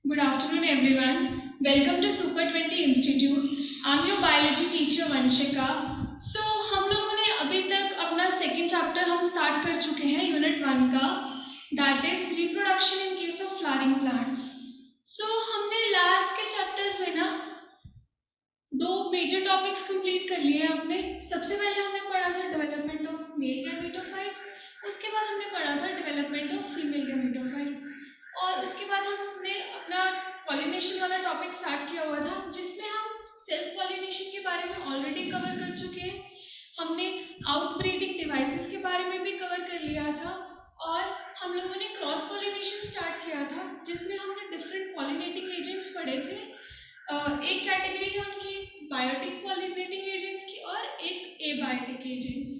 Good afternoon, everyone. Welcome to Super 20 Institute. I'm your biology teacher Vanshika. So हम लोगों ने अभी तक अपना सेकेंड चैप्टर हम स्टार्ट कर चुके हैं यूनिट 1 का, that is reproduction in case of flowering plants. So हमने लास्ट के चैप्टर्स में ना दो मेजर टॉपिक्स कंप्लीट कर लिए हैं अपने. सबसे पहले हमने पढ़ा था डेवलपमेंट ऑफ मेल गैमेटोफाइट, उसके बाद हमने पढ़ा था डेवलपमेंट ऑफ फीमेल गैमेटोफाइट, और उसके बाद हमने अपना पॉलिनेशन वाला टॉपिक स्टार्ट किया हुआ था जिसमें हम सेल्फ पॉलिनेशन के बारे में ऑलरेडी कवर कर चुके हैं. हमने आउटब्रीडिंग डिवाइसेस के बारे में भी कवर कर लिया था, और हम लोगों ने क्रॉस पॉलिनेशन स्टार्ट किया था जिसमें हमने डिफरेंट पॉलिनेटिंग एजेंट्स पढ़े थे. एक कैटेगरी है उनकी बायोटिक पॉलिनेटिंग एजेंट्स की और एक एबायोटिक एजेंट्स.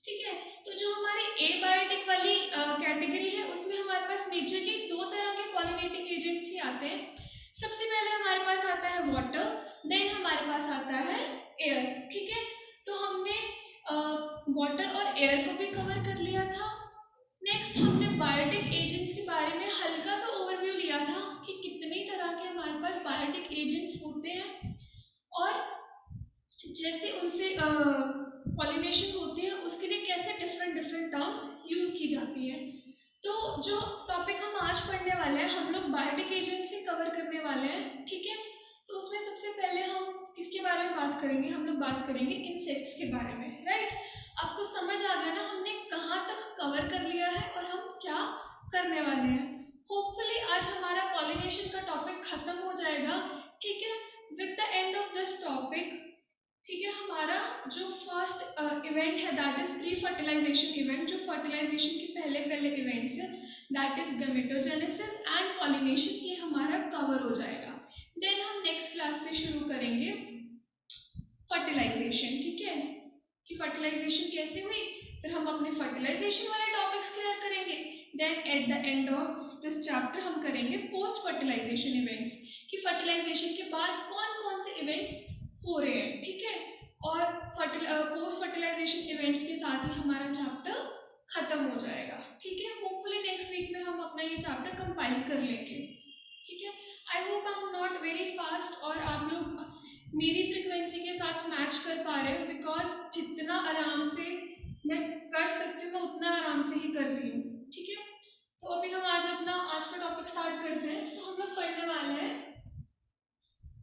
ठीक है, तो जो हमारी एबायोटिक वाली कैटेगरी है उसमें हमारे पास मेजरली दो तरह के पॉलिनेटिंग एजेंट्स ही आते हैं. सबसे पहले हमारे पास आता है वाटर, देन हमारे पास आता है एयर. ठीक है, तो हमने वाटर और एयर को भी कवर कर लिया था. नेक्स्ट हमने बायोटिक एजेंट्स के बारे में हल्का सा ओवरव्यू लिया था कि कितनी तरह के हमारे पास बायोटिक एजेंट्स होते हैं और जैसे उनसे पॉलिनेशन होती है उसके लिए कैसे डिफरेंट डिफरेंट टर्म्स यूज की जाती है. तो जो टॉपिक हम आज पढ़ने वाले हैं हम लोग बायोटिक एजेंट से कवर करने वाले हैं. ठीक है, तो उसमें सबसे पहले हम किसके बारे में बात करेंगे, हम लोग बात करेंगे इंसेक्ट्स के बारे में. राइट, आपको समझ आ गया ना हमने कहाँ तक कवर कर लिया है और हम क्या करने वाले हैं. होपफुली आज हमारा पॉलिनेशन का टॉपिक खत्म हो जाएगा. ठीक है, with the end of this topic, ठीक है, हमारा जो फर्स्ट इवेंट है that is pre fertilization event, जो फर्टिलाइजेशन के पहले पहले इवेंट्स है that is gametogenesis and pollination, ये हमारा कवर हो जाएगा. देन हम नेक्स्ट क्लास से शुरू करेंगे फर्टिलाइजेशन. ठीक है, कि फर्टिलाइजेशन कैसे हुई, फिर हम अपने फर्टिलाइजेशन वाले टॉपिक्स क्लियर करेंगे. Then at the end of this chapter हम करेंगे पोस्ट फर्टिलाइजेशन इवेंट्स, कि फर्टिलाइजेशन के बाद कौन कौन से इवेंट्स हो रहे हैं. ठीक है, और पोस्ट फर्टिलाइजेशन इवेंट्स के साथ ही हमारा चैप्टर खत्म हो जाएगा. ठीक है, होपफुली नेक्स्ट वीक में हम अपना ये चैप्टर कंपाइल कर लेंगे. ठीक है, I hope I am not very fast और आप लोग मेरी फ्रिक्वेंसी के साथ मैच कर पा रहे हो, बिकॉज जितना आराम से मैं कर सकती हूँ मैं उतना आराम से ही कर रही हूँ. ठीक है, तो अभी हम आज का टॉपिक स्टार्ट करते हैं. तो हम लोग पढ़ने वाले हैं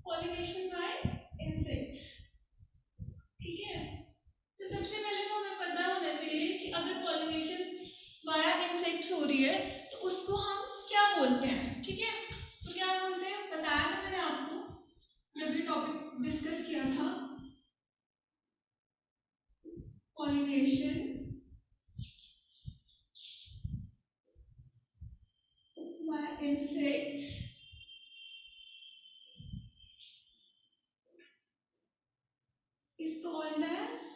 पॉलिनेशन बाय इंसेक्ट्स. ठीक है, तो सबसे पहले तो हमें पता होना चाहिए कि अगर पॉलिनेशन वाया इंसेक्ट्स हो रही है तो उसको हम क्या बोलते हैं. ठीक है, तो क्या बोलते हैं बताया था मैंने आपको जब ये टॉपिक डिस्कस किया था. Pollination via insects is called as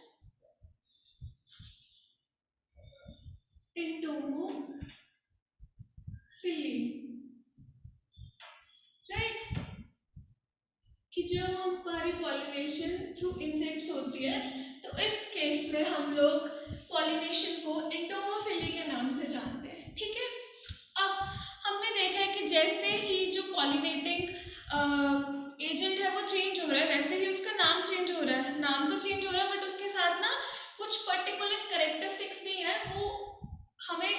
entomophily. Right, कि जब हमारी पॉलिनेशन थ्रू इंसेक्ट्स होती है तो इस केस में हम लोग पॉलिनेशन को एंटोमोफिली के नाम से जानते हैं. ठीक है, अब हमने देखा है कि जैसे ही जो पॉलिनेटिंग एजेंट है वो चेंज हो रहा है वैसे ही उसका नाम चेंज हो रहा है. नाम तो चेंज हो रहा है बट उसके साथ ना कुछ पर्टिकुलर कैरेक्टरिस्टिक्स भी है, वो हमें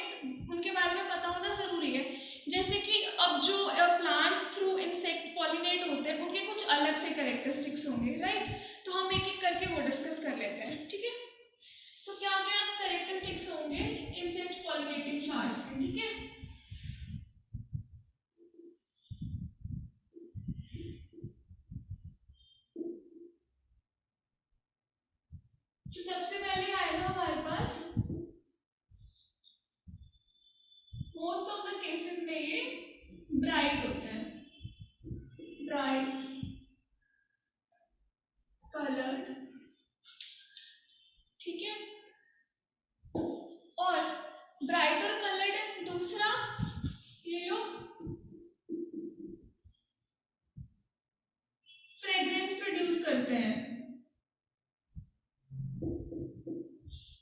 उनके बारे में पता होना जरूरी है. जैसे कि अब जो प्लांट्स थ्रू इंसेक्ट पॉलिनेट होते हैं उनके कुछ अलग से कैरेक्टरिस्टिक्स होंगे. राइट, तो हम एक एक करके वो डिस्कस कर लेते हैं. ठीक है, तो क्या क्या कैरेक्टरिस्टिक्स होंगे इंसेक्ट पॉलिनेटिंग फ्लावर्स के. ठीक है, तो सबसे पहले आएगा हमारे पास मोस्ट ऑफ द केसेस में ये ब्राइट होते हैं. Bright colour. ठीक है, और ब्राइट और कलर्ड दूसरा ये लोग फ्रेग्रेंस प्रोड्यूस करते हैं.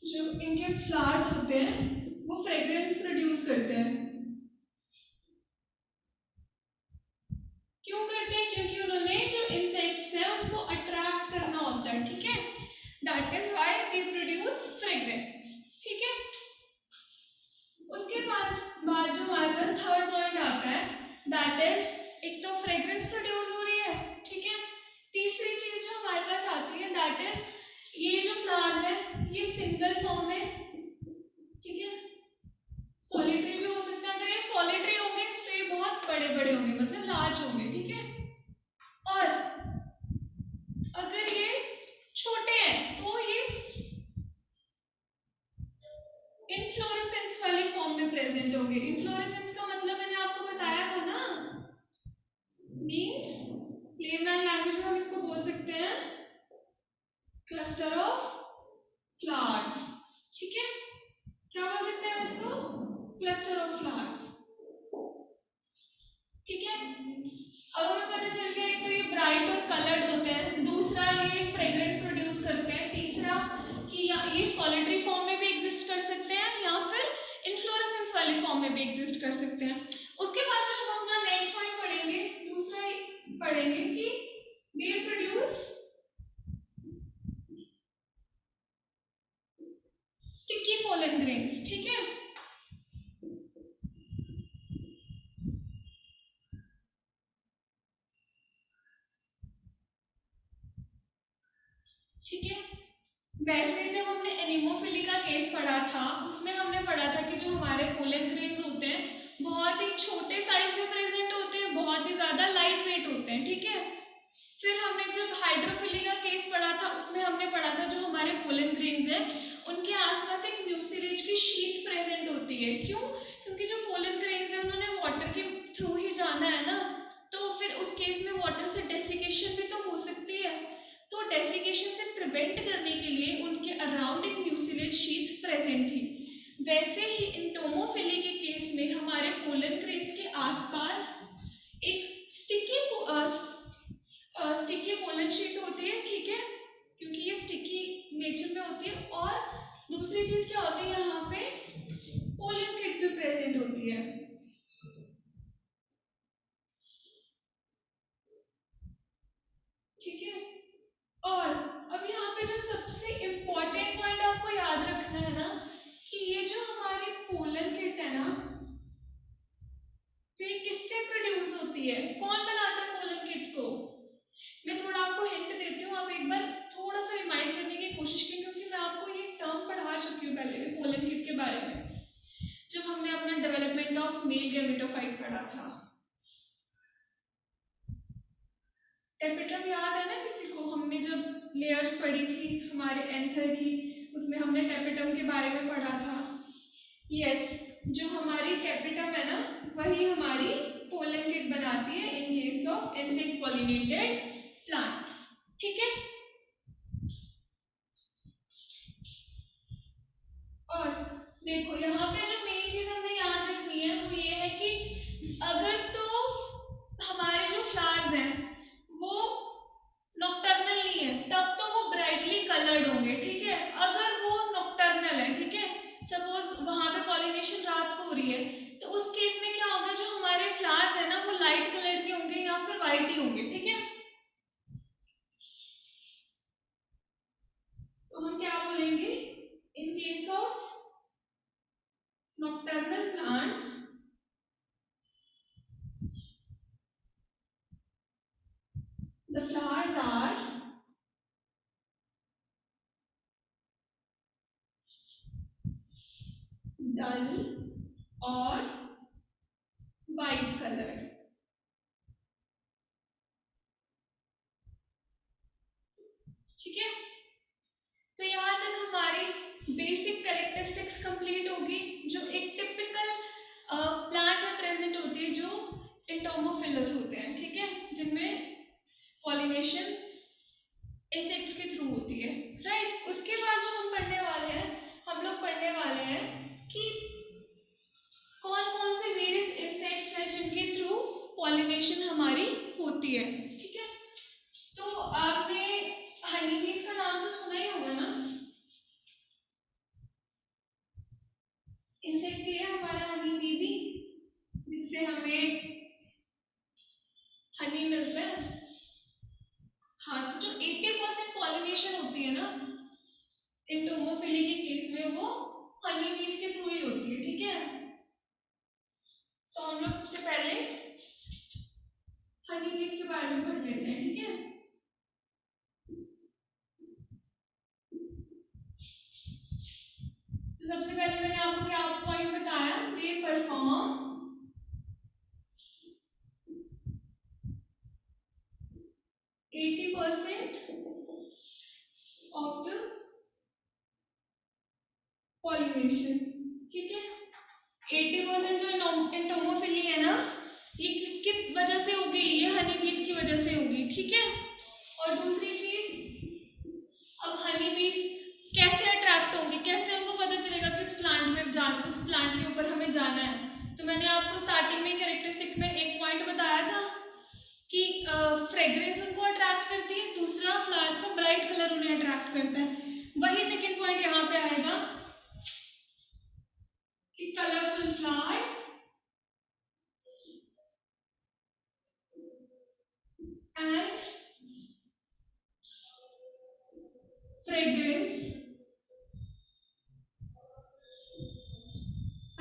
जो इनके फ्लावर्स होते हैं वो फ्रेग्रेंस प्रोड्यूस करते हैं. क्यों करते हैं? क्योंकि उन्होंने जो इंसेक्ट्स हैं उनको अट्रैक्ट करना होता है, ठीक है। That is why they produce fragrance, ठीक है। उसके बाद जो हमारे पास थर्ड पॉइंट आता है, दैट इज एक तो फ्रेग्रेंस प्रोड्यूस हो रही है, ठीक है। तीसरी चीज जो हमारे पास आती है दैट इज ये जो फ्लावर्स है ये सिंगल फॉर्म में, ठीक है। सॉलिटरी भी हो सकता है। अगर ये सॉलिटरी होंगे तो ये बहुत बड़े बड़े होंगे, मतलब लार्ज होंगे, ठीक है। और अगर ये छोटे हैं तो ये इनफ्लोरेसेंस वाली फॉर्म में प्रेजेंट होंगे। इनफ्लोरेसेंस का मतलब मैंने आपको बताया था ना, मींस लेमैन लैंग्वेज में हम इसको बोल सकते हैं क्लस्टर ऑफ फ्लावर्स, ठीक है। क्या बोल सकते हैं इसको? क्लस्टर ऑफ फ्लावर्स, ठीक है। अब हमें पता चल गया एक तो ये ब्राइट और कलर्ड होते हैं, दूसरा ये फ्रेग्रेंस प्रोड्यूस करते हैं, तीसरा कि ये सॉलिटरी फॉर्म में भी एग्जिस्ट कर सकते हैं या फिर इन्फ्लोरेसेंस वाली फॉर्म में भी एग्जिस्ट कर सकते हैं। उसके बाद जो हम अपना नेक्स्ट पॉइंट पढ़ेंगे, दूसरा पढ़ेंगे कि they produce sticky pollen grains, ठीक है। ठीक है। वैसे जब हमने एनीमोफिली का केस पढ़ा था उसमें हमने पढ़ा था कि जो हमारे पोलन ग्रेन्स होते हैं बहुत ही छोटे साइज में प्रेजेंट होते हैं, बहुत ही ज्यादा लाइट वेट होते हैं, ठीक है। फिर हमने जब हाइड्रोफिली का केस पढ़ा था उसमें हमने पढ़ा था जो हमारे पोलन ग्रेन्स हैं उनके आसपास एक म्यूसिलेज की शीट प्रेजेंट होती है। क्यों? क्योंकि जो पोलन ग्रेन्स हैं उन्होंने वाटर के थ्रू ही जाना है ना, तो फिर उस केस में वाटर से डेसिकेशन भी तो हो सकती है। तो डेसिकेशन से प्रिवेंट करने के लिए उनके अराउंड एक म्यूसिलेज शीट प्रेजेंट थी। वैसे ही इंटोमोफिली के केस में हमारे पोलन ग्रेन्स के आसपास एक स्टिकी पोलन शीट होती है, ठीक है, क्योंकि ये स्टिकी नेचर में होती है। और दूसरी चीज क्या होती है, यहाँ पे पोलन किट भी प्रेजेंट होती है, ठीक है। और अब यहाँ पे जो सबसे इम्पोर्टेंट पॉइंट आपको याद रखना है ना कि ये जो हमारी पोलन किट है ना, तो ये किससे प्रोड्यूस होती है? कौन बनाता है पोलन किट को? मैं थोड़ा आपको हिंट देती हूँ, आप एक बार थोड़ा सा रिमाइंड करने की कोशिश की, क्योंकि मैं आपको ये टर्म पढ़ा चुकी हूँ पहले भी पोलन किट के बारे में, जब हमने अपना डेवलपमेंट ऑफ मेल गैमेटोफाइट पढ़ा था। टेपिटम याद है ना किसी को? हमने जब लेयर्स पढ़ी थी हमारे एंथर की, उसमें हमने टेपिटम के बारे में पढ़ा था। यस, जो हमारी टेपिटम है ना वही हमारी पोलन किट बनाती है इन case of insect pollinated plants, ठीक है। और देखो यहाँ पे जो मेन चीज हमें याद रखनी है वो ये है कि अगर तो हमारे जो फ्लावर्स हैं वो नॉक्टर्नल नहीं है तब तो वो ब्राइटली कलर्ड होंगे, ठीक है। अगर वो नॉक्टर्नल है, ठीक है, सपोज वहां पे पॉलिनेशन रात को हो रही है, तो उस केस में क्या होगा, जो हमारे फ्लावर्स है ना वो लाइट कलर के होंगे या फिर व्हाइट ही होंगे, ठीक है। तो हम क्या बोलेंगे, इन case of nocturnal plants the flowers are dull or white colored, ठीक है। तो यहाँ तक हमारी बेसिक कैरेक्टरिस्टिक्स कंप्लीट होगी जो एक टिपिकल प्लांट में प्रेजेंट होती है, जो एंटोमोफिलस होते हैं, ठीक है, जिनमें पॉलिनेशन इंसेक्ट्स के थ्रू होती है, राइट। उसके बाद जो हम पढ़ने वाले हैं, हम लोग पढ़ने वाले हैं कि कौन कौन से वेरियस इंसेक्ट्स हैं जिनके थ्रू पॉलिनेशन हमारी होती है, ठीक है। तो आपने हनी बीज का नाम तो सुना ही होगा ना, इंसेक्ट ही है हमारा हनी बी भी, जिससे हमें हनी होती है ना एंटोमोफिली के केस में, वो हनी बीज के थ्रू ही होती है, ठीक है। तो हम लोग सबसे पहले हनी बीज के बारे में पढ़ लेते हैं, ठीक है। तो सबसे पहले मैंने आपको क्या पॉइंट बताया, they perform 80% of the pollination, ठीक है। 80% जो एंटोमोफिली है ना, ये किसकी वजह से होगी, ये हनी बीज की वजह से होगी, ठीक है। और दूसरी चीज, अब हनी बीज कैसे अट्रैक्ट होंगे, कैसे उनको पता चलेगा कि उस प्लांट के ऊपर हमें जाना है। तो मैंने आपको स्टार्टिंग में कैरेक्टरिस्टिक में एक पॉइंट बताया था कि फ्रेग्रेंस उनको अट्रैक्ट करती है, दूसरा फ्लावर्स का ब्राइट कलर उन्हें अट्रैक्ट करता है। वही सेकेंड पॉइंट यहाँ पे आएगा कि colourful flowers and fragrance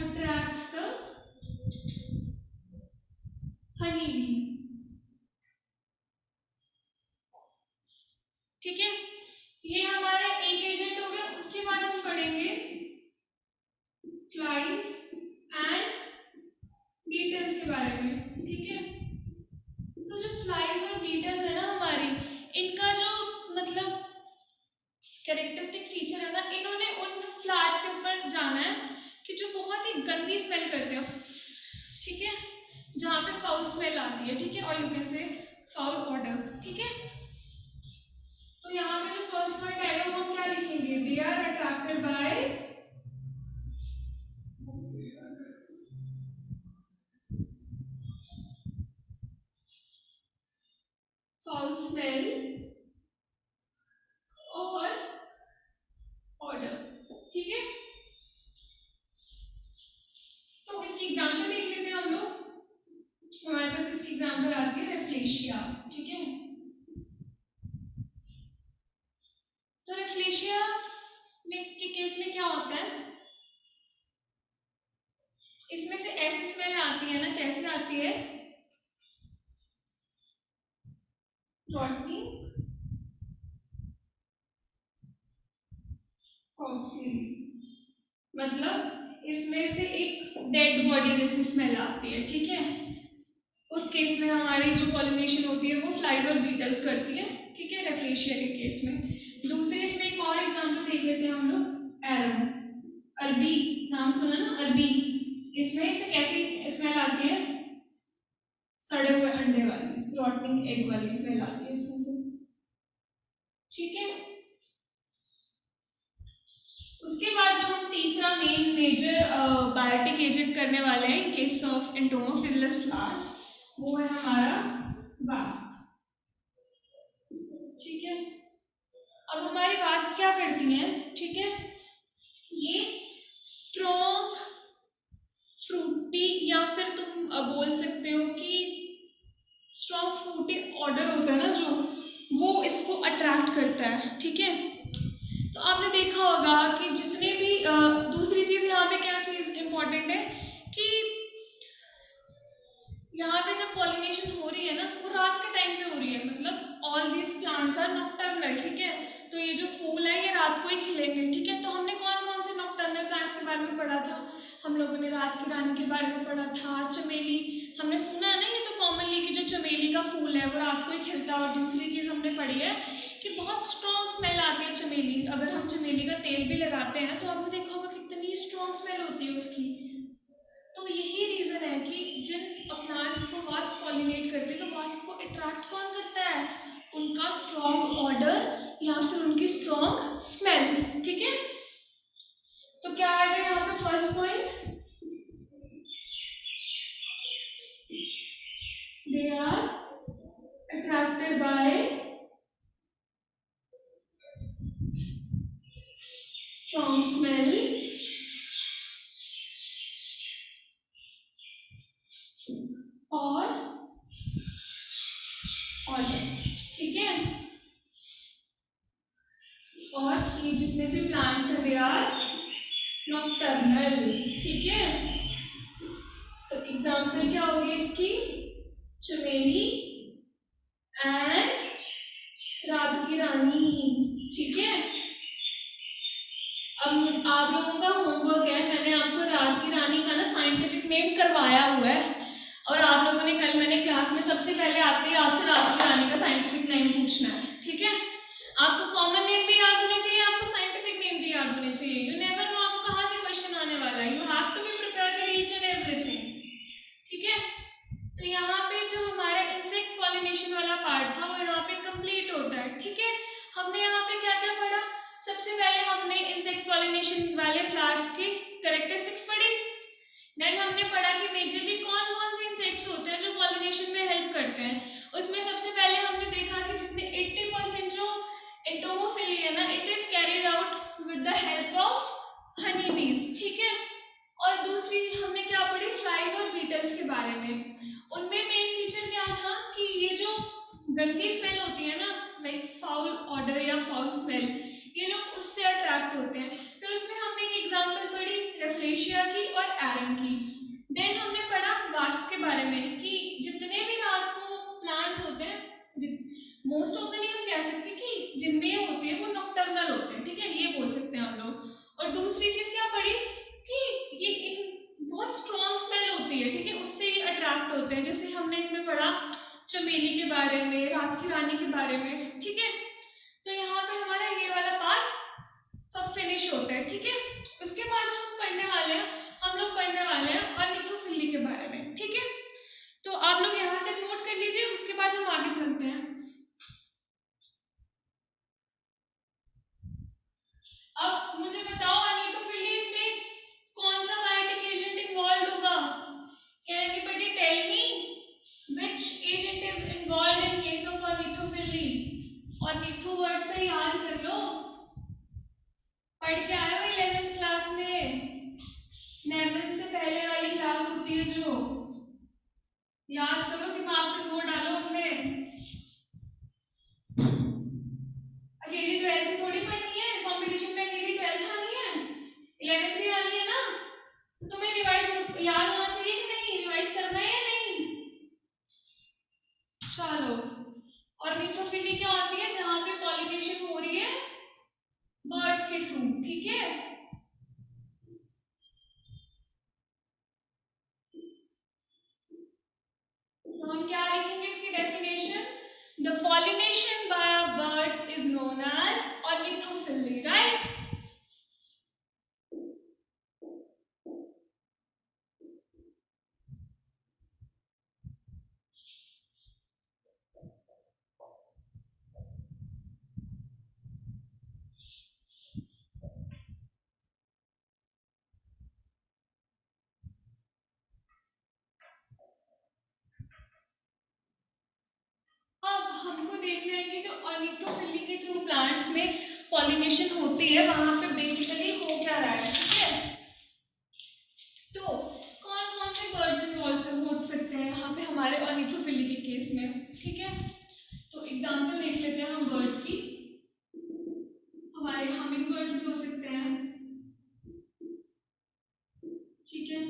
attracts the honey bee, ठीक है। ये हमारा एक एजेंट हो गया। उसके बाद हम पढ़ेंगे फ्लाइज एंड बीटल्स के बारे में, ठीक है। तो जो फ्लाइज और बीटल्स है ना हमारी, इनका जो मतलब कैरेक्टरिस्टिक फीचर है ना, इन्होंने उन फ्लावर्स के ऊपर जाना है कि जो बहुत ही गंदी स्मेल करते हैं, ठीक है, जहाँ पे फाउल स्मेल आती है, ठीक है, और you can say foul order, ठीक है। तो यहाँ पे जो फर्स्ट पॉइंट आएगा वो हम क्या लिखेंगे, they are attracted by foul smell और ऑर्डर, ठीक है। तो इसकी एग्जांपल देख लेते हैं हम लोग। हमारे पास इसकी एग्जांपल आती है रेफ्लेशिया, ठीक है। तो रेफ्लेशिया में के केस में क्या होता है, इसमें से ऐसी स्मेल आती है ना, कैसे आती है, रॉटनी कॉप्सिली, मतलब इसमें से एक डेड बॉडी जैसी स्मेल आती है, ठीक है। उस केस में हमारी जो पॉलिनेशन होती है वो फ्लाइज और बीटल्स करती है, ठीक है, रेफ्लेशिया के केस में। दूसरे इसमें एक और एग्जांपल देख लेते हैं हम लोग, एरम, अरबी, नाम सुना ना, अरबी। इसमें से कैसी स्मेल आती है, सड़े हुए अंडे वाली, रॉटनिंग एग वाली स्मेल आती है इसमें से, ठीक है। उसके बाद जो हम तीसरा मेन मेजर बायोटिक एजेंट करने वाले हैं इन केस ऑफ एंटोमोफिलस फ्लावर्स, वो है हमारा वास्प, ठीक है। अब हमारी वास्प क्या करती है, ठीक है, ये स्ट्रॉन्ग फ्रूटी, या फिर तुम बोल सकते हो कि स्ट्रॉन्ग फ्रूटी ऑर्डर होता है ना जो, वो इसको अट्रैक्ट करता है, ठीक है। तो आपने देखा होगा कि जितने भी दूसरी चीज यहाँ पे क्या चीज इंपॉर्टेंट है कि यहाँ पे जब पॉलिनेशन हो रही है ना, वो रात के टाइम पे हो रही है, मतलब all these plants are nocturnal, ठीक है। तो ये जो फूल है ये रात को ही खिलेंगे, ठीक है। तो हमने कौन कौन से नॉकटर्नल प्लांट्स के बारे में पढ़ा था, हम लोगों ने रात की रानी के बारे में पढ़ा था, चमेली, हमने सुना है ना, ये तो कॉमनली कि जो चमेली का फूल है वो रात को ही खिलता है। और दूसरी चीज हमने पढ़ी है कि बहुत स्ट्रॉन्ग स्मेल आती है चमेली, अगर हम चमेली का तेल भी लगाते हैं तो आपने देखा होगा कितनी स्ट्रॉन्ग स्मेल होती है उसकी। तो यही रीजन है कि जिन प्लांट्स को वास्प पॉलिनेट करते हैं, तो वास्प को अट्रैक्ट कौन करता है, उनका स्ट्रॉन्ग ऑर्डर या फिर उनकी स्ट्रॉन्ग स्मेल, ठीक है। तो क्या आएगा यहाँ पे first point, they are attracted by strong smell और ऑर्डर, ठीक है। जितने भी प्लांट्स हैं दे आर नॉकटर्नल, ठीक है। तो एग्जाम्पल क्या होगी इसकी, चमेली एंड रात की रानी, ठीक है। अब आप लोगों का होमवर्क है, मैंने आपको रात की रानी का ना साइंटिफिक नेम करवाया हुआ है, और आप लोगों ने कल मैंने क्लास में सबसे पहले आते ही आपसे रात की रानी का साइंटिफिक नेम पूछना है, ठीक है। आपको कॉमन नेम भी याद होने चाहिए, आपको साइंटिफिक नेम भी याद होने चाहिए। यू नेवर नो आपको कहाँ से क्वेश्चन आने वाला है, you have to be prepared for each and everything, ठीक है। तो यहाँ पे जो हमारा इंसेक्ट पॉलिनेशन वाला पार्ट था वो यहाँ पे कंप्लीट होता है, ठीक है। हमने यहाँ पे क्या क्या पढ़ा, सबसे पहले हमने इंसेक्ट पॉलिनेशन वाले फ्लावर्स की कैरेक्टरिस्टिक्स पढ़ी। देन हमने पढ़ा कि मेजरली कौन कौन से इंसेक्ट्स होते हैं जो पॉलिनेशन में हेल्प करते हैं। उसमें सबसे पहले हमने देखा कि जितने 80% जो एंटोमोफिली है ना, it is carried out with the help of honey बीज, ठीक है। और दूसरी हमने क्या पढ़ी, फ्लाइज और बीटल्स के बारे में। उनमें मेन फीचर क्या था कि ये जो गंदी स्मेल होती है ना, लाइक फाउल ऑडर या फाउल स्मेल, ये लोग उससे अट्रैक्ट होते हैं। फिर उसमें हमने एक एग्जांपल पढ़ी रेफ्लेशिया की और एरन की। देन हमने पढ़ा वास्प के बारे में कि जितने भी रात को प्लांट्स होते हैं, मोस्ट ऑफ द नहीं हम कह सकते कि जिनमें ये होते हैं वो नॉकटर्नल होते हैं, ठीक है, ये बोल सकते हैं हम लोग। और दूसरी चीज क्या पढ़ी कि ये बहुत स्ट्रॉन्ग स्मेल होती है, ठीक है, उससे ये अट्रैक्ट होते हैं। जैसे हमने इसमें पढ़ा चमेली के बारे में, रात की रानी के बारे में, ठीक है। तो यहाँ पे हमारा ये वाला पार्ट सब फिनिश होता है, ठीक है। उसके बाद जो हम पढ़ने वाले हैं, हम लोग पढ़ने वाले हैं ऑर्निथोफिली के बारे में, ठीक है। तो आप लोग यहाँ तक नोट कर लीजिए, उसके बाद हम आगे चलते हैं। अब मुझे बताओ ऑर्निथोफिली में कौन सा बायोटिक एजेंट इन्वॉल्व होगा? Can anybody tell me which agent is involved in case of ornithophily? Ornitho word से याद कर लो, पढ़ के आए हो 11th क्लास में, मैमन से पहले वाली क्लास होती है जो, याद करो, दिमाग पे जोर डालो अपने। अकेली 12th थोड़ी पढ़नी है, कंपटीशन में अकेली 12th आनी है, 11th भी आनी है ना, तो तुम्हें रिवाइज याद होना चाहिए कि नहीं, रिवाइज करना है या नहीं? चलो, ऑर्निथोफिली क्या होती है? जहां पे पॉलिनेशन हो रही है बर्ड्स के थ्रू, ठीक है। तो हम क्या लिखेंगे इसकी definition? The pollination by birds is known as ornithophily, right. अब हमको देखना है कि जो ऑर्निथोफिली के थ्रू प्लांट्स में पॉलिनेशन होती है वहां पे बेसिकली हो क्या रहा है, ठीक है। तो कौन कौन से बर्ड्स इन्वॉल्व हो सकते हैं यहाँ पे हमारे ऑर्निथोफिली के केस में, ठीक है। तो एग्जांपल देख लेते हैं हम बर्ड्स की। हमारे हमिंग बर्ड्स भी हो सकते हैं, ठीक है,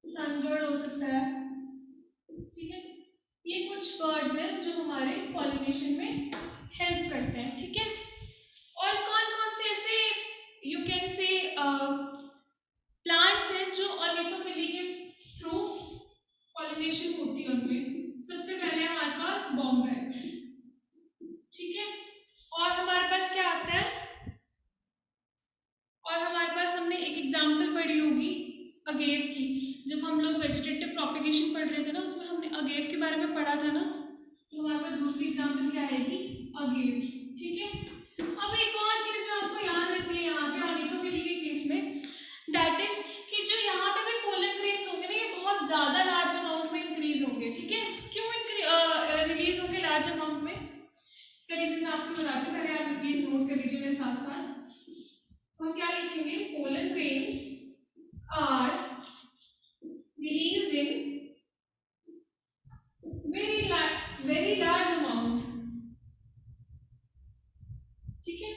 सनबर्ड हो सकता है, ठीक है। ये कुछ बर्ड्स हैं जो हमारे पॉलिनेशन में हेल्प करते हैं, ठीक है। और कौन कौन से ऐसे यू कैन से प्लांट्स हैं जो ऑर्निथोफिली के थ्रू पॉलिनेशन होती है उनमें? सबसे पहले हमारे पास बॉम्बे, ठीक है। और हमारे पास क्या आता है, और हमारे पास हमने एक एग्जाम्पल पढ़ी होगी अगेव की, जब हम लोग वेजिटेटिव प्रोपिगेशन पढ़ रहे थे ना, उसमें हमने अगेव के बारे में पढ़ा था ना। तो हमारे पास दूसरी एग्जाम्पल क्या आएगी, अगेव, ठीक है। अब एक और चीज जो आपको याद रखनी है यहाँ पे ऑर्निथोफिली के केस में, दैट इज कि जो यहाँ पे भी पोलन ग्रेन्स होंगे ना, ये बहुत ज्यादा लार्ज अमाउंट में इंक्रीज होंगे, ठीक है। क्यों रिलीज होंगे लार्ज अमाउंट में? इसका रीजन मैं आपको बताती हूँ, पहले आप ये नोट कर लीजिए मेरे साथ साथ। तो हम क्या लिखेंगे, pollen grains are released in very large amount, ठीक है।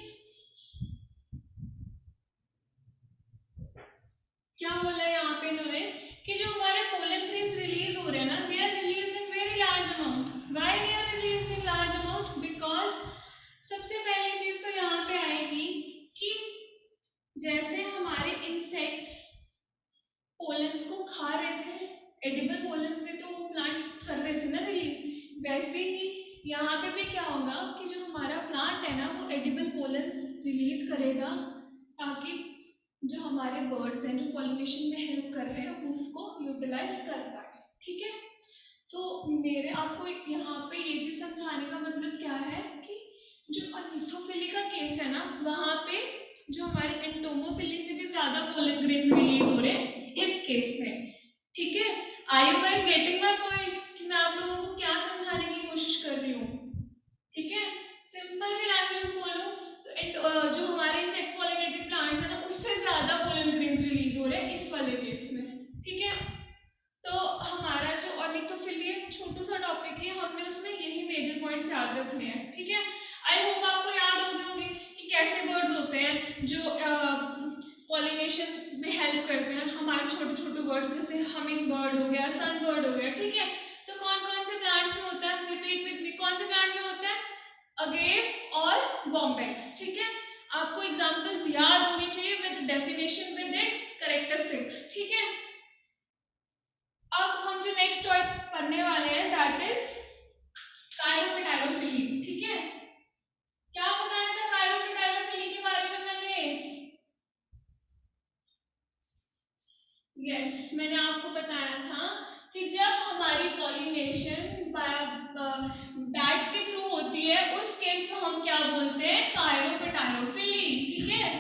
एडिबल पोलन्स में तो वो प्लांट कर रहे थे ना रिलीज, वैसे ही यहाँ पे भी क्या होगा कि जो हमारा प्लांट है ना वो एडिबल पोलन्स रिलीज करेगा, ताकि जो हमारे बर्ड्स हैं जो पॉलिनेशन में हेल्प कर रहे हैं वो उसको यूटिलाइज कर पाए। ठीक है, तो मेरे आपको यहाँ पे ये चीज समझाने का मतलब क्या है कि जो ऑर्निथोफिली का केस है ना, वहाँ पे जो हमारे एंटोमोफिली से भी ज्यादा पोलन ग्रेन्स रिलीज हो रहे हैं इस केस में। ठीक है, are you guys getting my point कि मैं आप लोगों को क्या समझाने की कोशिश कर रही हूँ? ठीक है, सिंपल सी लैंग्वेज में बोलूं तो जो हमारे इंसेक्ट पॉलिनेटेड प्लांट्स है ना उससे ज्यादा पोलन ग्रेन्स रिलीज हो रहे हैं इस वाले केस में। ठीक है, तो हमारा जो ऑर्निथोफिली है छोटू सा टॉपिक है, हमें उसमें यही मेजर पॉइंट्स याद रखने हैं। ठीक है, आई होप आपको याद हो गए होंगे कि कैसे बर्ड्स होते हैं जो पॉलिनेशन में हेल्प करते हैं, हमारे छोटे छोटे बर्ड्स जैसे हमिंग बर्ड हो गया, सन बर्ड हो गया। ठीक है, तो कौन कौन से प्लांट्स में होता है, रिपीट विद मी, कौन से प्लांट में होता है? अगेव और बॉम्बेक्स। ठीक है, आपको एग्जांपल्स याद होनी चाहिए with definition with its characteristics. ठीक है, अब हम जो नेक्स्ट टॉपिक पढ़ने वाले हैं दैट इज काइरोपेटाइलोफिली। ठीक है, क्या बताया था काइरोपेटाइलोफिली के बारे में मैंने? यस, मैंने आपको बताया था कि जब हमारी पॉलिनेशन बैट्स के थ्रू होती है उस केस में हम क्या बोलते हैं? काइरोपेटाइलोफिली। ठीक है,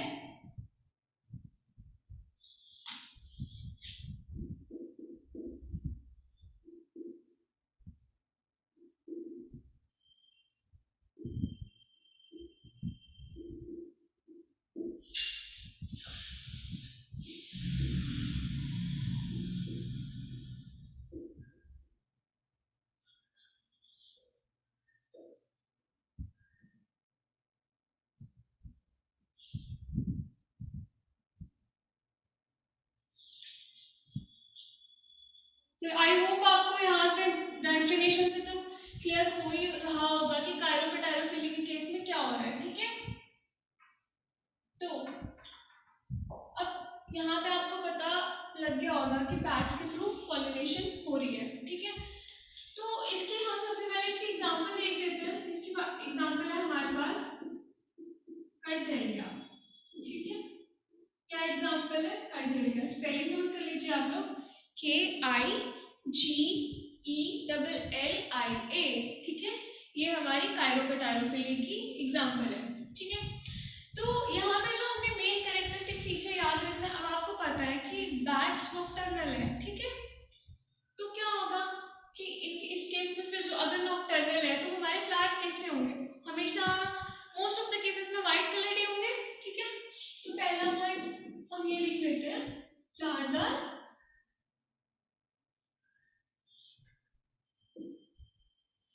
तो आई होप आपको यहाँ से डेफिनेशन से तो क्लियर हो ही रहा होगा कि काइरोपेटाइलोफिली के केस में क्या हो रहा है। ठीक है, तो अब यहाँ पे आपको पता लग गया होगा कि बैट्स के थ्रू पॉलिनेशन हो रही है। ठीक है, तो इसके हम सबसे पहले इसकी एग्जांपल देख लेते हैं। इसकी एग्जांपल है हमारे पास काइजेरिया। ठीक है, क्या एग्जांपल है? काइजेरिया। स्पेलिंग नोट कर लीजिए आप लोग, KIGELLIA। ठीक है, ये हमारी काइरोपेटाइलोफिली की एग्जांपल है। ठीक है, तो यहाँ पे जो हमने मेन कैरेक्टरिस्टिक फीचर याद रखना है, अब आपको पता है कि बैट्स नॉकटर्नल है। ठीक है, तो क्या होगा कि इस केस में फिर जो अगर नॉकटर्नल है तो हमारे फ्लावर्स कैसे होंगे? हमेशा मोस्ट ऑफ द केसेस में व्हाइट कलर ही होंगे। ठीक है, तो पहला पॉइंट हम ये लिख लेते हैं, फ्लावर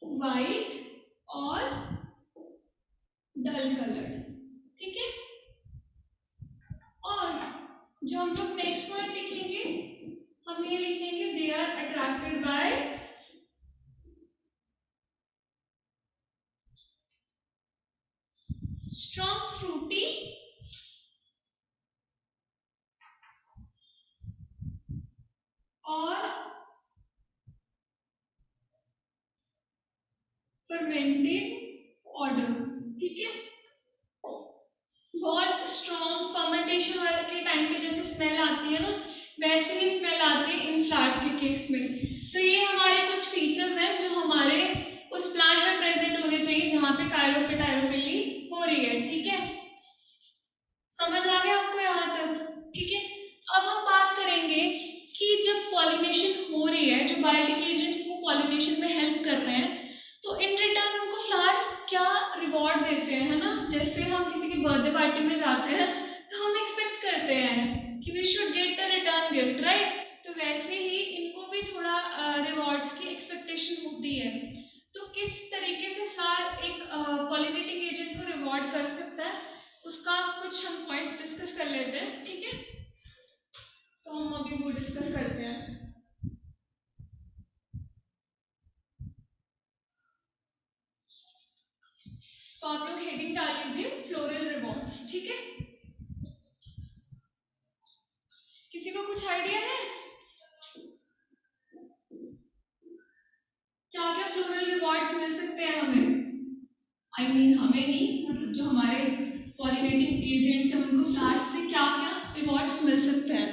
व्हाइट और डल कलर। ठीक है, और जो हम लोग नेक्स्ट पॉइंट लिखेंगे हम ये लिखेंगे they are attracted by strong fruity और फर्मेंटेड ऑर्डर। ठीक है, बहुत स्ट्रॉन्ग फर्मेंटेशन वाले के टाइम पे जैसे स्मेल आती है ना, वैसे ही स्मेल आती है इन फ्लावर्स के केस में। तो ये हमारे कुछ फीचर्स हैं जो हमारे उस प्लांट में प्रेजेंट होने चाहिए जहाँ पे काइरोपेटाइलोफिली हो रही है। ठीक है, समझ आ गया आपको यहाँ तक? ठीक है, अब हम बात करेंगे कि जब पॉलिनेशन हो रही है, जो बायोटिक एजेंट्स वो पॉलिनेशन में हेल्प कर रहे हैं, तो इन रिटर्न उनको फ्लावर्स क्या रिवॉर्ड देते हैं, है ना? जैसे हम किसी की बर्थडे पार्टी में जाते हैं तो हम एक्सपेक्ट करते हैं कि we should get a return gift, right? तो वैसे ही इनको भी थोड़ा रिवॉर्ड्स की एक्सपेक्टेशन होती है। तो किस तरीके से फ्लावर एक पॉलिनेटिंग एजेंट को रिवॉर्ड कर सकता है उसका कुछ हम पॉइंट्स डिस्कस कर लेते हैं। ठीक है, तो हम अभी वो डिस्कस करते हैं। तो आप लोग हेडिंग डाल लीजिए फ्लोरल रिवॉर्ड्स। ठीक है, किसी को कुछ आइडिया है? क्या क्या फ्लोरल रिवॉर्ड्स मिल सकते हैं हमें? हमें नहीं, मतलब जो हमारे पॉलिनेटिंग एजेंट्स हैं उनको फ्लावर्स से क्या क्या रिवॉर्ड्स मिल सकते हैं।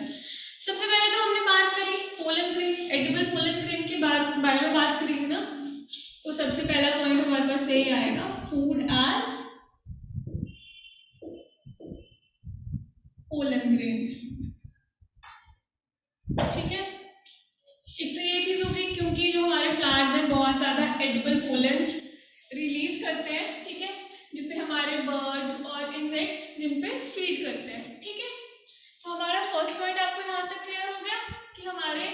सबसे पहले तो हमने बात करी pollen grain, edible pollen grain के बारे में बात करी थी ना, तो सबसे पहला पॉइंट हमारे पास यही आएगा, फूड एज पोलन ग्रेन्स। ठीक है, एक तो ये चीज होगी क्योंकि जो हमारे फ्लावर्स हैं बहुत ज्यादा एडिबल पोलन्स रिलीज करते हैं, ठीक है, जिससे हमारे बर्ड्स और इंसेक्ट्स जिन पे फीड करते हैं। ठीक है, तो हमारा फर्स्ट पॉइंट आपको यहाँ तक क्लियर हो गया कि हमारे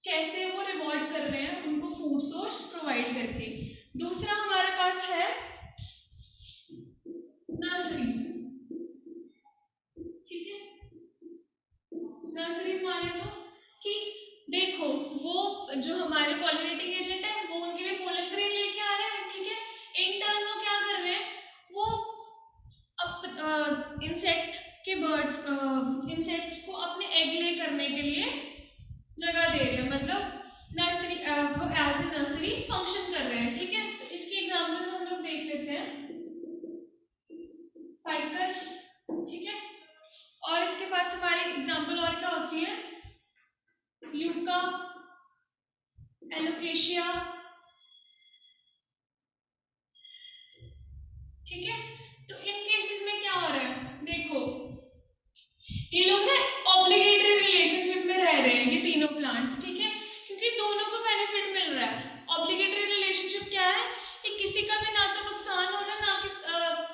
कैसे वो रिवॉर्ड कर रहे हैं उनको फूड सोर्स प्रोवाइड करके। दूसरा हमारे पास है नर्सरीज। ठीक है, नर्सरीज माने तो कि देखो वो जो हमारे पॉलिनेटिंग एजेंट है वो उनके लिए पोलन ग्रेन लेके आ रहे हैं। ठीक है, इन टर्न वो क्या कर रहे हैं, वो इंसेक्ट के बर्ड्स इंसेक्ट्स को अपने एग ले करने के लिए जगह दे रहे हैं, मतलब नर्सरी वो एज ए नर्सरी फंक्शन कर रहे हैं। ठीक है, तो इसकी एग्जांपल्स हम लोग देख लेते हैं, फाइकस। ठीक है, और इसके पास हमारी एग्जांपल और क्या होती है, यूका, एलोकेशिया। ठीक है, तो इन केसेस में क्या हो रहा है, देखो ये लोग ना ऑब्लिगेटरी रिलेशनशिप में रह रहे हैं ये तीनों प्लांट्स। ठीक है, क्योंकि दोनों को बेनिफिट मिल रहा है। ऑब्लिगेटरी रिलेशनशिप क्या है, कि किसी का भी ना तो नुकसान हो रहा है ना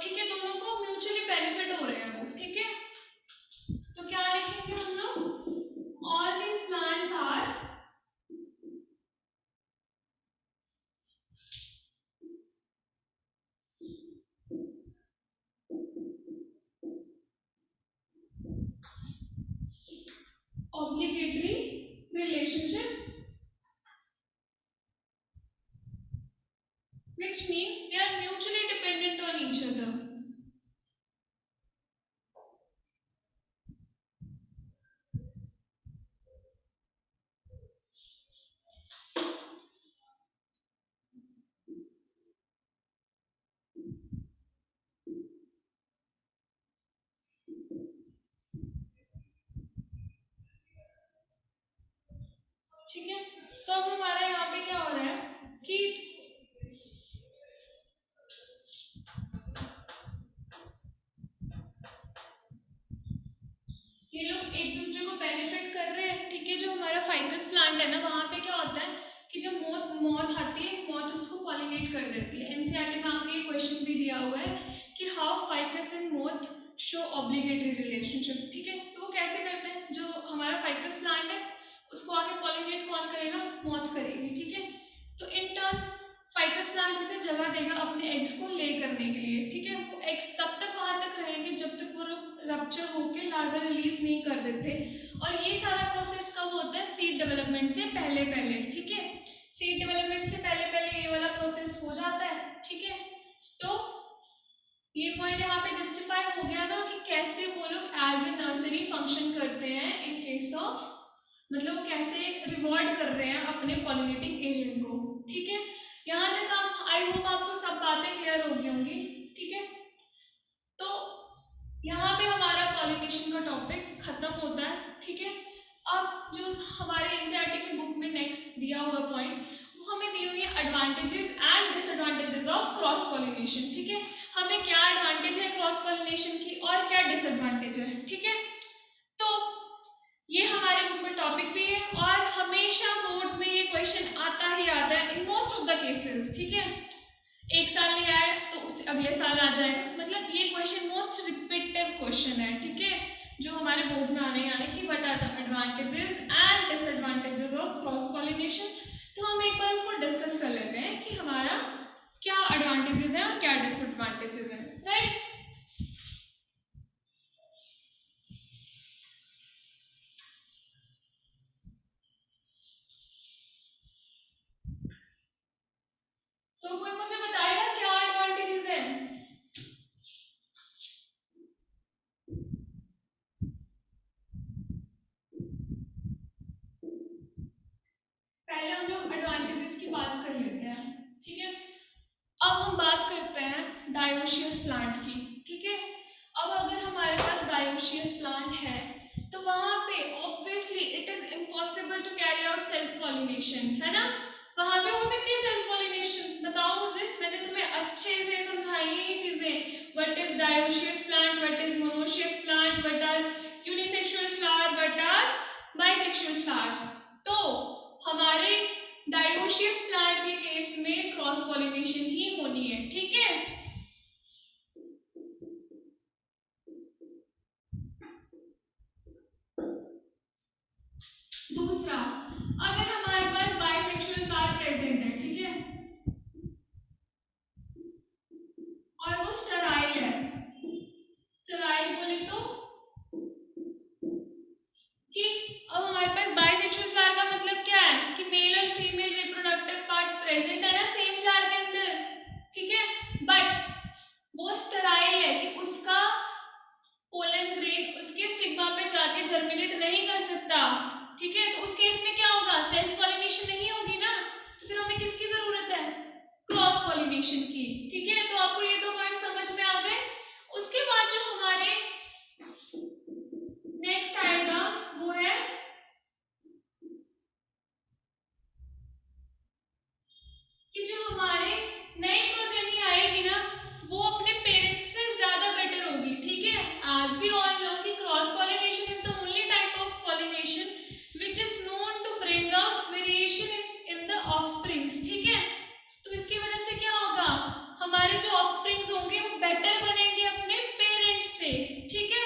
ठीक है, दोनों को म्यूचुअली बेनिफिट हो रहे हैं वो। ठीक है, तो क्या लिखेंगे हम लोग, all these plants are obligatory relationship, which means they are mutually dependent on each other. ठीक है, तो अब हमारा यहाँ पे क्या हो रहा है कि ये लोग एक दूसरे को बेनिफिट कर रहे हैं। ठीक है, जो हमारा फाइकस प्लांट है ना, वहां पे क्या होता है कि जो मॉथ आती है, मॉथ उसको पॉलिनेट कर देती है। एनसीईआरटी में आपको ये क्वेश्चन भी दिया हुआ है कि how ficus and moth show obligatory relationship. ठीक है, तो वो कैसे करते हैं, जो हमारा फाइकस प्लांट है उसको आके पॉलिनेट कौन करेगा, मॉथ करेगी। ठीक है, तो इन टर्न फाइकस प्लांट उसे जगह देगा अपने एग्स को ले करने के लिए। ठीक है, वो एग्स तब तक वहां तक रहेंगे जब तक वो रप्चर होकर लार्वा रिलीज नहीं कर देते। और ये सारा प्रोसेस कब होता है, सीड डेवलपमेंट से पहले पहले। ठीक है, सीड डेवलपमेंट से पहले पहले ये वाला प्रोसेस हो जाता है। ठीक है, तो ये पॉइंट यहाँ पे जस्टिफाई हो गया ना कि कैसे वो लोग एज ए नर्सरी फंक्शन करते हैं इन केस ऑफ, मतलब वो कैसे रिवॉर्ड कर रहे हैं अपने पॉलिनेटिंग एजेंट को। ठीक है, यहाँ तक आप, आई होप आपको सब बातें क्लियर हो गई होंगी। ठीक है, तो यहाँ पे हमारा पॉलिनेशन का टॉपिक खत्म होता है। ठीक है, अब जो हमारे एनसीईआरटी की बुक में नेक्स्ट दिया हुआ पॉइंट, वो हमें दी हुई है advantages and disadvantages of cross pollination. ठीक है, हमें क्या एडवांटेज है क्रॉस पॉलिनेशन की और क्या डिसएडवांटेज है। ठीक है, तो ये हमारे बुक में टॉपिक भी है और हमेशा बोर्ड्स में ये क्वेश्चन आता ही आता है in most of the cases. ठीक है, एक साल नहीं आया तो उससे अगले साल आ जाएगा, मतलब ये क्वेश्चन मोस्ट रिपीटेटिव क्वेश्चन है। ठीक है, जो हमारे बोर्ड्स में आने आने की, what are the advantages and disadvantages of cross pollination. तो हम एक बार इसको डिस्कस कर लेते हैं कि हमारा क्या एडवांटेजेस हैं और क्या डिसएडवांटेजेस हैं। राइट, तो कोई मुझे बताएगा क्या एडवांटेजेस हैं। पहले हम करते हैं डायोशियस प्लांट की, ठीक है। अब अगर हमारे पास डायोशियस प्लांट है तो वहां पे obviously it is impossible to carry out self pollination, है ना। वहां पे हो सकती है सेल्फ पॉलिनेशन? बताओ मुझे, मैंने तुम्हें अच्छे से समझाई है ये चीजें। What is dioecious plant, what is monoecious plant, what are unisexual flower, what are bisexual flowers. तो हमारे डायोशियस प्लांट के केस में क्रॉस पॉलिनेशन ही होनी है, ठीक है। दूसरा, अगर हमारे पास बाइसेक्सुअल फ्लावर प्रेजेंट है, ठीक है, और वो स्टेराइल है। स्टेराइल बोले तो कि अब हमारे पास बाइसेक्सुअल फ्लावर का मतलब क्या है कि मेल और फीमेल रिप्रोडक्टिव पार्ट प्रेजेंट है ना सेम फ्लावर के अंदर, ठीक है, बट वो स्टेराइल है कि उसका पोलन ग्रेन उसके स्टिग्मा पे जाके जर्मिनेट नहीं कर सकता, ठीक है। तो उस केस में क्या होगा, सेल्फ पॉलिनेशन नहीं होगी ना, तो फिर हमें किसकी जरूरत है, क्रॉस पॉलिनेशन की, ठीक है। तो आपको ये दो पॉइंट समझ में आ गए। उसके बाद जो हमारे नेक्स्ट आएगा वो है कि जो हमारे नई प्रोजेनी आएगी ना वो अपने पेरेंट्स से ज्यादा बेटर होगी, ठीक है। आज भी ऑल नो कि cross pollination is the only type of pollination which is known to bring out variation in the offsprings, ठीक है। तो इसकी वजह से क्या होगा, हमारे जो ऑफस्प्रिंग्स होंगे वो बेटर बनेंगे अपने पेरेंट्स से, ठीक है।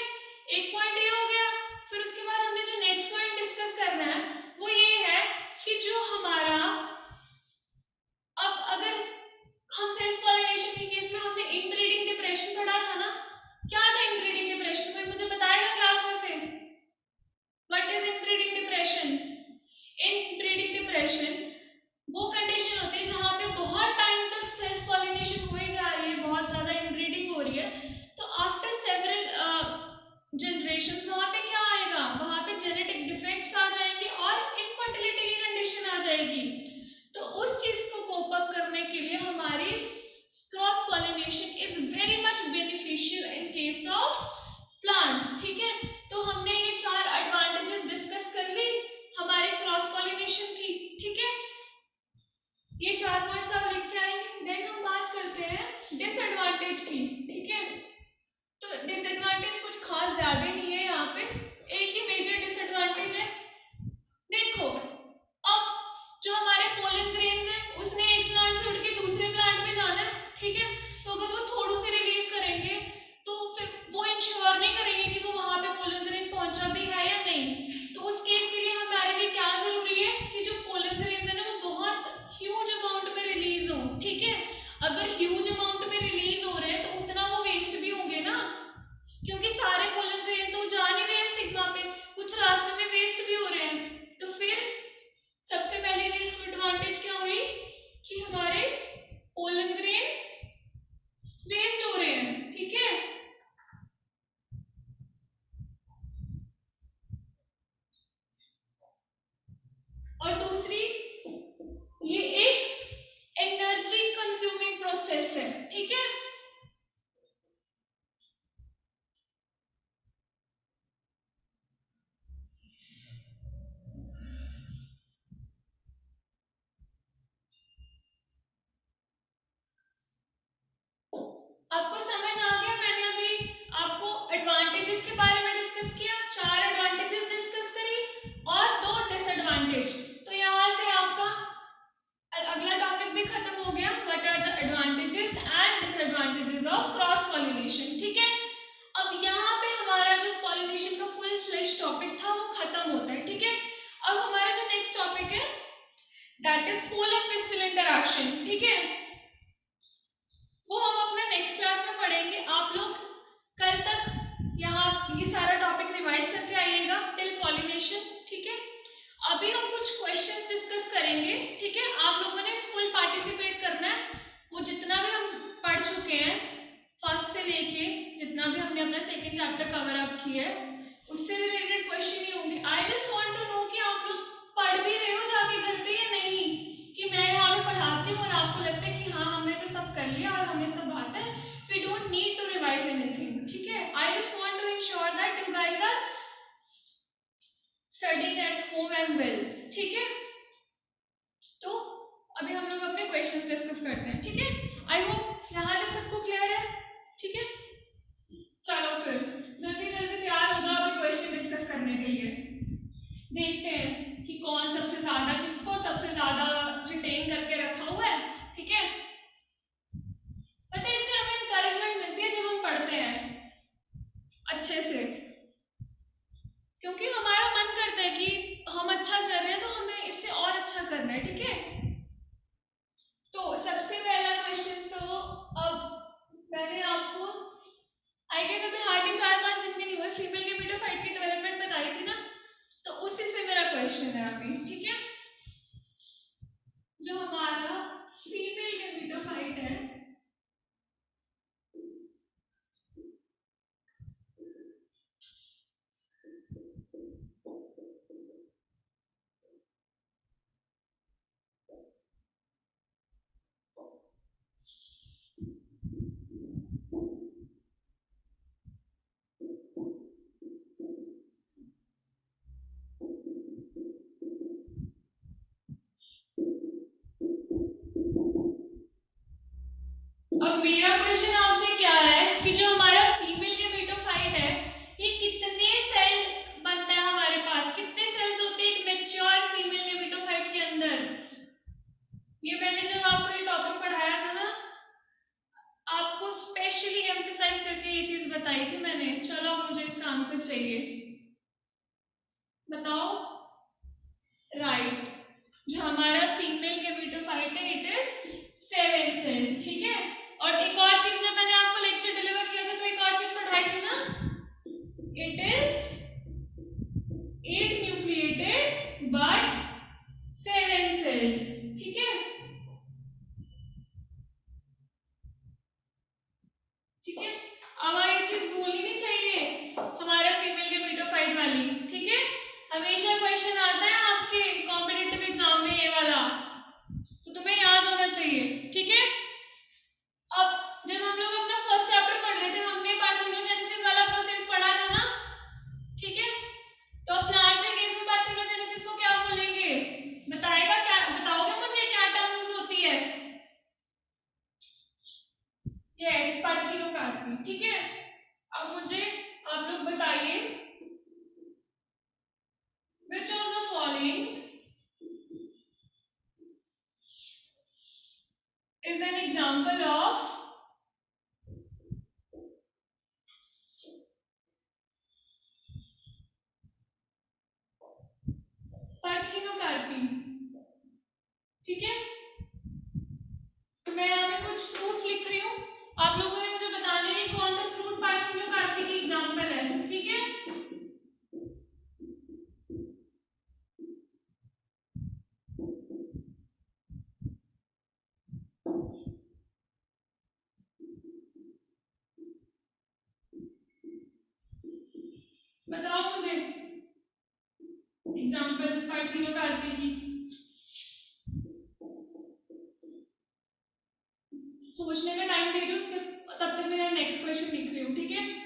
एक पॉइंट ये हो गया। फिर उसके बाद हमने जो नेक्स्ट पॉइंट डिस्कस करना है वो ये है कि जो हमारा, अब अगर हम सेल्फ पॉलिनेशन के केस में हमने इनब्रीडिंग डिप्रेशन पढ़ा था ना, क्या था इनब्रीडिंग डिप्रेशन, कोई मुझे बताएगा क्लास में से, what is inbreeding depression. Inbreeding depression वो कंडीशन होती है जहां पे बहुत टाइम तक सेल्फ पॉलिनेशन हुए जा रही है, बहुत ज्यादा इनब्रीडिंग हो रही है, तो आफ्टर सेवरल जनरेशंस वहां पे क्या आएगा, वहां पे जेनेटिक डिफेक्ट्स आ जाएंगे और इनफर्टिलिटी की कंडीशन आ जाएगी। तो उस चीज को कोप अप करने के लिए हमारी cross pollination is very much beneficial in case of plants, ठीक है। तो हमने ये चार एडवांटेजेस डिस्कस कर ली हमारे क्रॉस पॉलिनेशन की, ठीक है। ये चार पॉइंट्स आप लिख के आएंगे। देन हम बात करते हैं डिसएडवांटेज की, ठीक है। तो डिसएडवांटेज कुछ खास ज्यादा नहीं है, यहाँ पे एक ही मेजर डिसएडवांटेज है। देखो, अब जो हमारे पोलन ग्रेन्स है उसने एक प्लांट से उड़ के दूसरे प्लांट में जाना है, ठीक है। तो अगर वो थोड़ू से रिलीज करेंगे तो फिर वो इंश्योर नहीं करेंगे कि वो वहां पे पोलन ग्रेन पहुंचा भी है या नहीं। तो उस केस के लिए हमारे लिए क्या जरूरी है कि जो पोलन ग्रेन्स है ना वो बहुत ह्यूज अमाउंट में रिलीज हो, ठीक है। अगर ह्यूज अमाउंट में रिलीज हो रहे हैं तो उतना वो वेस्ट भी होंगे ना, क्योंकि सारे पोलन ग्रेन तो जा नहीं रहे स्टिग्मा पे, कुछ रास्ते में वेस्ट भी हो रहे हैं। तो फिर सबसे पहले डिसएडवांटेज क्या हुई कि हमारे पोलन ग्रेन्स वेस्ट हो रहे हैं, ठीक है। और दूसरी, ये एक एनर्जी कंज्यूमिंग प्रोसेस है, ठीक है। आपको समझ आ गया, मैंने अभी आपको एडवांटेजेस के बारे में डिस्कस किया, चार एडवांटेजेस डिस्कस करी और दो डिसएडवांटेज। तो यहाँ से आपका अगला टॉपिक भी खत्म हो गया, what are the advantages and disadvantages of cross pollination, ठीक है। अब यहाँ पे हमारा जो पॉलिनेशन का फुल फ्लेश टॉपिक था वो खत्म होता है, ठीक है। अब हमारा जो नेक्स्ट टॉपिक है that is polar pistol interaction, ठीक है। वो हम अपने नेक्स्ट क्लास में पढ़ेंगे। आप लोग कल तक यहाँ ये सारा टॉपिक रिवाइज करके आइएगा टिल पॉलिनेशन, ठीक है। अभी हम कुछ क्वेश्चंस डिस्कस करेंगे, ठीक है। आप लोगों ने फुल पार्टिसिपेट करना है, वो जितना भी हम पढ़ चुके हैं फर्स्ट से लेके जितना भी हमने अपना सेकेंड चैप्टर कवर अप किया है उससे रिलेटेड क्वेश्चन ही होंगे। I just want to know कि आप लोग पढ़ भी रहे हो जाके घर पे या नहीं, कि मैं यहाँ पे पढ़ाती हूँ और आपको लगता है कि हाँ हमने तो सब कर लिया और हमें सब क्वेश्चंस डिस्कस करते हैं, ठीक है। आई होप यहाँ तक सबको क्लियर है, ठीक है। चलो फिर जल्दी जल्दी तैयार हो जाओ अभी क्वेश्चन डिस्कस करने के लिए। देखते हैं कि कौन सबसे ज्यादा, किसको सबसे ज्यादा रिटेन करके रखा हुआ है, ठीक है। पता है इससे हमें इंकरेजमेंट मिलती है जब हम पढ़ते हैं अच्छे से, क्योंकि हमारा मन करता है कि हम अच्छा कर रहे हैं तो हमें इससे और अच्छा करना है, ठीक है। तो सबसे पहला क्वेश्चन, तो अब मैंने आपको आई गेस अभी हार्डली 4-5 दिन भी नहीं हुए, फीमेल गेमेटोफाइट की डेवलपमेंट बताई थी ना, तो उसी से मेरा क्वेश्चन है अभी, ठीक है। जो हमारा फीमेल गेमेटोफाइट है, अब मेरा क्वेश्चन आपसे क्या है कि जो हमारा फीमेल गेमेटोफाइट है ये कितने सेल बनता है हमारे पास, कितने सेल्स होते हैं एक मैच्योर फीमेल गेमेटोफाइट के अंदर। ये मैंने जब आपको ये टॉपिक पढ़ाया था ना, आपको स्पेशली एम्फसाइज करके ये चीज बताई थी मैंने। चलो अब मुझे इसका आंसर चाहिए, बताओ। राइट, जो हमारा फीमेल गेमेटोफाइट है इट इज 7 सेल, ठीक है। और एक और चीज जब मैंने आपको लेक्चर डिलीवर किया था तो एक और चीज पढ़ाई थी ना, it is 8 nucleated but 7 cell, ठीक है। ठीक है, अब ये चीज भूलनी नहीं चाहिए हमारा फीमेल गेमेटोफाइट वाली, ठीक है। हमेशा क्वेश्चन आता है आपके कॉम्पिटिटिव एग्जाम में ये वाला, तो तुम्हें याद होना चाहिए, ठीक है। अब जब हम लोग अपना फर्स्ट चैप्टर पढ़ रहे थे हमने पार्थेनोजेनेसिस वाला प्रोसेस पढ़ा था ना, ठीक है। तो प्लांट्स के केस में पार्थेनोजेनेसिस को क्या बोलेंगे, बताएगा क्या, बताओगे मुझे क्या टर्म यूज होती है। यस, पार्थेनोकार्पी, ठीक है। अब मुझे आप लोग बताइए, which of the following is an example of parthenocarpy, ठीक है। तो मैं यहाँ पे कुछ फ्रूट्स लिख रही हूँ, आप लोगों ने मुझे बताना है कि कौन सा फ्रूट पार्थेनोकार्पी की एग्जांपल है, ठीक है। बताओ मुझे एग्जांपल पार्थेनोकार्पी की। सोचने का टाइम दे रही हूँ, उसके तब तक मेरा नेक्स्ट क्वेश्चन लिख रही हूँ, ठीक है।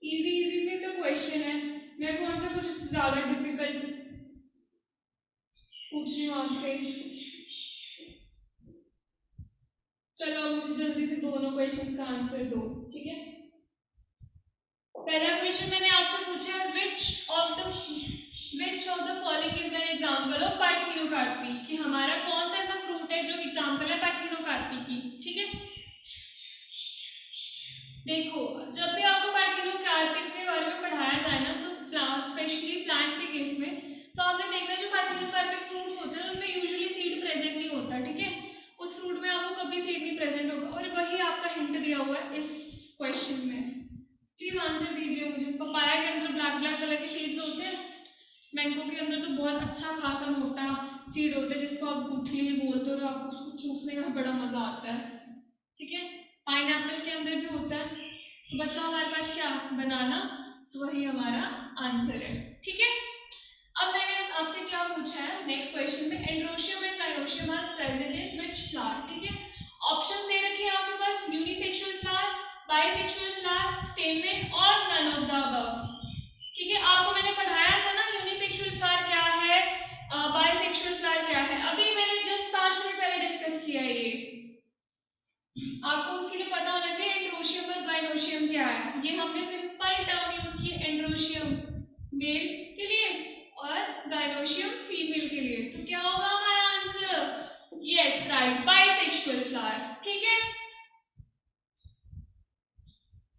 इजी इजी से तो क्वेश्चन है, मैं कौन सा कुछ ज्यादा डिफिकल्ट पूछ रही हूँ आपसे। चलो मुझे जल्दी से दोनों क्वेश्चंस का आंसर दो, ठीक है। पहला क्वेश्चन मैंने आपसे पूछा है which of the following is an example of parthenocarpy, कि हमारा कौन सा ऐसा फ्रूट है जो एग्जांपल है पार्थेनोकार्पी की, ठीक है। देखो जब भी आपको पार्थेनोकार्पी के बारे में पढ़ाया जाए ना, तो स्पेशली प्लांट के केस में, तो आपने देखना जो पार्थेनोकार्पिक फ्रूट्स होते हैं उनमें यूजुअली सीड प्रेजेंट नहीं होता, ठीक है। उस फ्रूट में आपको कभी सीड नहीं प्रेजेंट होगा, और वही आपका हिंट दिया हुआ है इस क्वेश्चन में। प्लीज आंसर दीजिए मुझे। पपाया के अंदर ब्लैक ब्लैक कलर के सीड्स होते हैं, मैंगो के अंदर तो बहुत अच्छा खासा मोटा सीड होता है जिसको आप गुठली बोलते हो और आपको उसको चूसने का बड़ा मजा आता है, ठीक है। पाइनएप्पल के अंदर भी होता है, तो बच्चा हमारे पास क्या, बनाना, तो वही हमारा आंसर है। ठीक है, अब मैंने आपसे क्या पूछा है नेक्स्ट क्वेश्चन में, androecium and gynoecium are present in which flower. ठीक है, ऑप्शंस दे रखे हैं आपके पास, unisexual flower, bisexual flower, stamen और नन ऑफ द अबव। ठीक है, आपको मैंने पढ़ाया था ना यूनिसेक्सुअल फ्लावर क्या है, बाइसेक्सुअल फ्लावर क्या है, अभी मैंने जस्ट 5 मिनट पहले डिस्कस किया है ये। आपको उसके लिए पता होना चाहिए एंड्रोशियम और गायनोशियम क्या है। ये हमने सिंपल टर्म यूज की, एंड्रोशियम मेल के लिए और गायनोशियम फीमेल के लिए, तो क्या होगा हमारा answer, yes right, bisexual flower. ठीक है,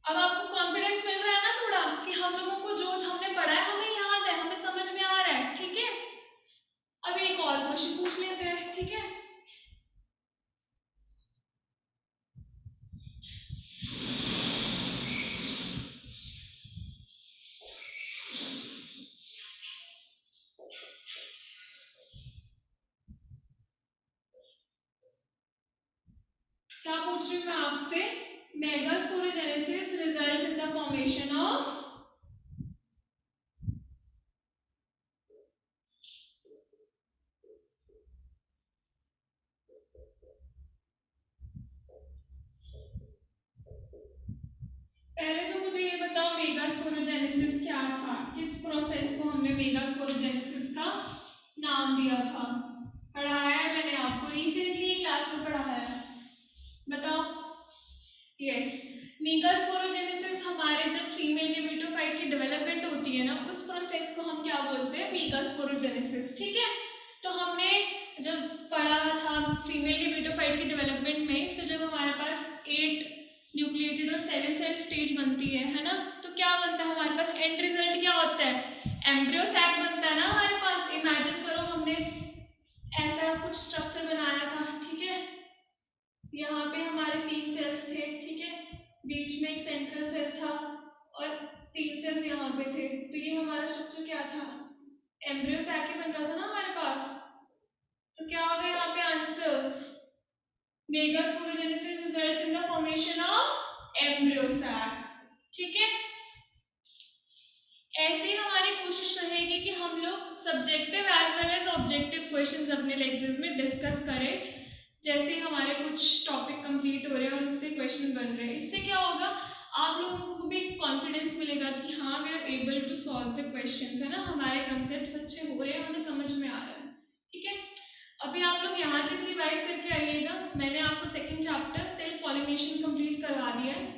अब आपको कॉन्फिडेंस मिल रहा है ना थोड़ा, कि हम लोगों को जो हमने पढ़ा है हमें याद है, हमें समझ में आ रहा है। ठीक है, अब एक और क्वेश्चन पूछ लेते हैं। ठीक है, क्या पूछ रही हूँ मैं आपसे, megasporogenesis results in the formation of, पहले तो मुझे ये बताओ मेगास्पोरोजेनेसिस क्या था, किस प्रोसेस को हमने मेगास्पोरोजेनेसिस का नाम दिया था। पढ़ाया है मैंने आपको रिसेंटली क्लास में पढ़ाया है, बताओ। यस, मेगास्पोरोजेनेसिस हमारे जब फीमेल गेमेटोफाइट की डेवलपमेंट होती है ना, उस प्रोसेस को हम क्या बोलते हैं, मेगास्पोरोजेनेसिस। ठीक है, तो हमने जब पढ़ा था फीमेल गेमेटोफाइट की डेवलपमेंट में, तो जब हमारे पास 8 न्यूक्लिएटेड और 7 सेल स्टेज बनती है ना, तो क्या बनता है हमारे पास, एंड रिजल्ट क्या होता है, एम्ब्रियो सैक बनता है ना हमारे पास। इमेजिन करो हमने ऐसा कुछ स्ट्रक्चर बनाया था। ठीक है, यहाँ पे हमारे 3 सेल्स थे। ठीक है, बीच में एक सेंट्रल सेल था और 3 सेल्स यहाँ पे थे, तो ये हमारा स्ट्रक्चर क्या था, एम्ब्रियो सैक ही बन रहा था ना हमारे पास। तो क्या होगा यहाँ पे answer, megasporogenesis results in the formation of embryo sac. ठीक है, ऐसे हमारी कोशिश रहेगी कि हम लोग subjective as well as objective questions अपने लेक्चर्स में डिस्कस करें। जैसे हमारे कुछ टॉपिक कंप्लीट हो रहे हैं और उससे क्वेश्चन बन रहे हैं, इससे क्या होगा, आप लोगों को भी कॉन्फिडेंस मिलेगा कि हाँ we are able to solve the questions, है ना, हमारे कंसेप्ट अच्छे हो रहे हैं, हमें समझ में आ रहा है। ठीक है, अभी आप लोग यहाँ तक रिवाइज करके आइएगा। मैंने आपको second chapter till pollination complete करवा दिया है।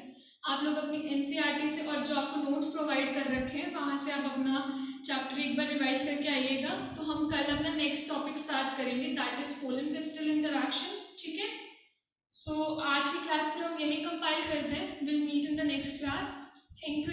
आप लोग अपनी एनसीईआरटी से और जो आपको नोट्स प्रोवाइड कर रखे हैं वहाँ से आप अपना चैप्टर एक बार रिवाइज करके आइएगा। तो हम कल अपना नेक्स्ट टॉपिक स्टार्ट करेंगे, that is pollen crystal interaction. ठीक है, सो आज की क्लास में हम यही कंपाइल करते हैं। Will meet in the next class. Thank you.